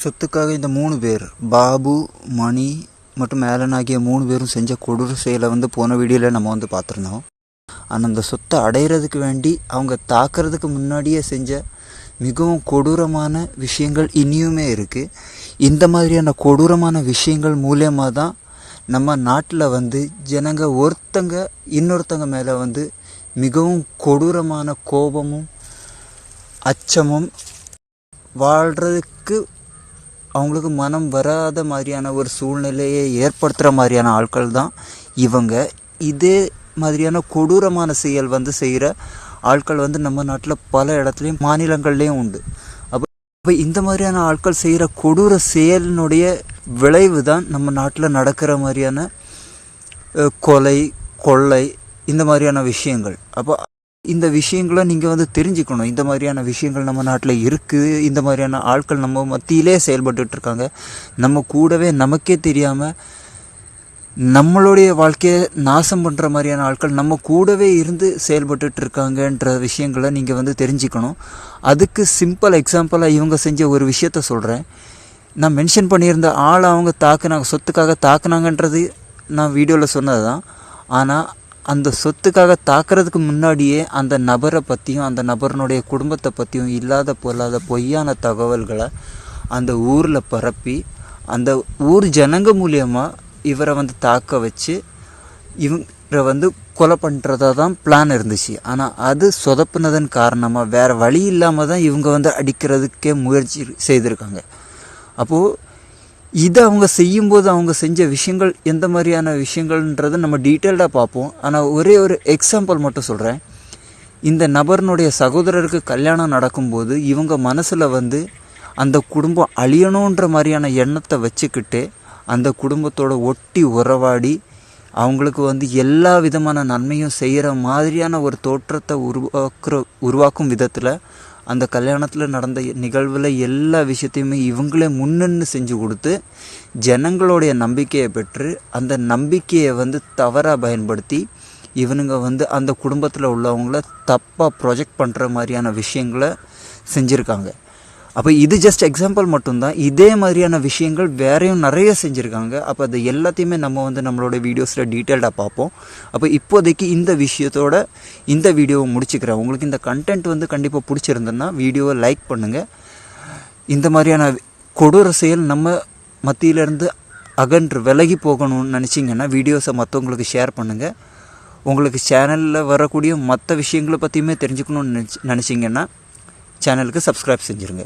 சொத்துக்காக இந்த 3 பேர் பாபு, மணி மற்றும் மேலன் ஆகிய 3 பேரும் செஞ்ச கொடூர செயலை போன வீடியோவில் நம்ம பார்த்துருந்தோம். ஆனால் அந்த சொத்தை அடையிறதுக்கு வேண்டி அவங்க தாக்கிறதுக்கு முன்னாடியே செஞ்ச மிகவும் கொடூரமான விஷயங்கள் இனியுமே இருக்குது. இந்த மாதிரியான கொடூரமான விஷயங்கள் மூலயமா தான் நம்ம நாட்டில் ஜனங்க ஒருத்தங்க இன்னொருத்தங்க மேலே மிகவும் கொடூரமான கோபமும் அச்சமும் வாழ்கிறதுக்கு அவங்களுக்கு மனம் வராத மாதிரியான ஒரு சூழ்நிலையை ஏற்படுத்துகிற மாதிரியான ஆட்கள் தான் இவங்க. இதே மாதிரியான கொடூரமான செயல் செய்கிற ஆட்கள் நம்ம நாட்டில் பல இடத்துலையும் மாநிலங்கள்லேயும் உண்டு. அப்போ இந்த மாதிரியான ஆட்கள் செய்கிற கொடூர செயலினுடைய விளைவு தான் நம்ம நாட்டில் நடக்கிற மாதிரியான கொலை, கொள்ளை, இந்த மாதிரியான விஷயங்கள். அப்போ இந்த விஷயங்களை நீங்கள் தெரிஞ்சுக்கணும். இந்த மாதிரியான விஷயங்கள் நம்ம நாட்டில் இருக்குது. இந்த மாதிரியான ஆட்கள் நம்ம மத்தியிலே செயல்பட்டுருக்காங்க. நம்ம கூடவே நமக்கே தெரியாமல் நம்மளுடைய வாழ்க்கையை நாசம் பண்ணுற மாதிரியான ஆட்கள் நம்ம கூடவே இருந்து செயல்பட்டுருக்காங்கன்ற விஷயங்களை நீங்கள் தெரிஞ்சுக்கணும். அதுக்கு சிம்பிள் எக்ஸாம்பிளாக இவங்க செஞ்ச ஒரு விஷயத்த சொல்கிறேன். நான் மென்ஷன் பண்ணியிருந்த ஆளை அவங்க தாக்குனாங்க, சொத்துக்காக தாக்குனாங்கன்றது நான் வீடியோவில் சொன்னது தான். ஆனால் அந்த சொத்துக்காக தாக்குறதுக்கு முன்னாடியே அந்த நபரை பற்றியும் அந்த நபரனுடைய குடும்பத்தை பற்றியும் இல்லாத பொல்லாத பொய்யான தகவல்களை அந்த ஊரில் பரப்பி அந்த ஊர் ஜனங்க மூலியமாக இவரை தாக்க வச்சு இவரை கொலை பண்ணுறதா தான் பிளான் இருந்துச்சு. ஆனால் அது சொதப்புனதன் காரணமாக வேறு வழி இல்லாமல் தான் இவங்க அடிக்கிறதுக்கே முயற்சி செய்திருக்காங்க. அப்போது இதை அவங்க செய்யும்போது அவங்க செஞ்ச விஷயங்கள் எந்த மாதிரியான விஷயங்கள்ன்றதை நம்ம டீட்டெயில்டாக பார்ப்போம். ஆனால் ஒரே ஒரு எக்ஸாம்பிள் மட்டும் சொல்கிறேன். இந்த நபர்னுடைய சகோதரருக்கு கல்யாணம் நடக்கும்போது இவங்க மனசில் அந்த குடும்பம் அழியணுன்ற மாதிரியான எண்ணத்தை வச்சுக்கிட்டு அந்த குடும்பத்தோட ஒட்டி உறவாடி அவங்களுக்கு எல்லா விதமான நன்மையும் செய்கிற மாதிரியான ஒரு தோற்றத்தை உருவாக்கும் விதத்தில் அந்த கல்யாணத்தில் நடந்த நிகழ்வில் எல்லா விஷயத்தையுமே இவங்களே முன்னென்னு செஞ்சு கொடுத்து ஜனங்களுடைய நம்பிக்கையை பெற்று அந்த நம்பிக்கையை தவறாக பயன்படுத்தி இவனுங்க அந்த குடும்பத்தில் உள்ளவங்கள தப்பாக ப்ரொஜெக்ட் பண்ணுற மாதிரியான விஷயங்களை செஞ்சுருக்காங்க. அப்போ இது ஜஸ்ட் எக்ஸாம்பிள் மட்டும்தான். இதே மாதிரியான விஷயங்கள் வேறையும் நிறைய செஞ்சுருக்காங்க. அப்போ அது எல்லாத்தையுமே நம்ம நம்மளோட வீடியோஸில் டீட்டெயில்டாக பார்ப்போம். அப்போ இப்போதைக்கு இந்த விஷயத்தோட இந்த வீடியோவை முடிச்சுக்கிறேன். உங்களுக்கு இந்த கண்டென்ட் கண்டிப்பாக பிடிச்சிருந்ததுன்னா வீடியோவை லைக் பண்ணுங்கள். இந்த மாதிரியான கொடூர செயல் நம்ம மத்தியிலேருந்து அகன்று விலகி போகணும்னு நினச்சிங்கன்னா வீடியோஸை மற்றவங்களுக்கு ஷேர் பண்ணுங்கள். உங்களுக்கு சேனலில் வரக்கூடிய மற்ற விஷயங்களை பற்றியுமே தெரிஞ்சுக்கணும்னு நினச்சிங்கன்னா சேனலுக்கு சப்ஸ்கிரைப் செஞ்சுருங்க.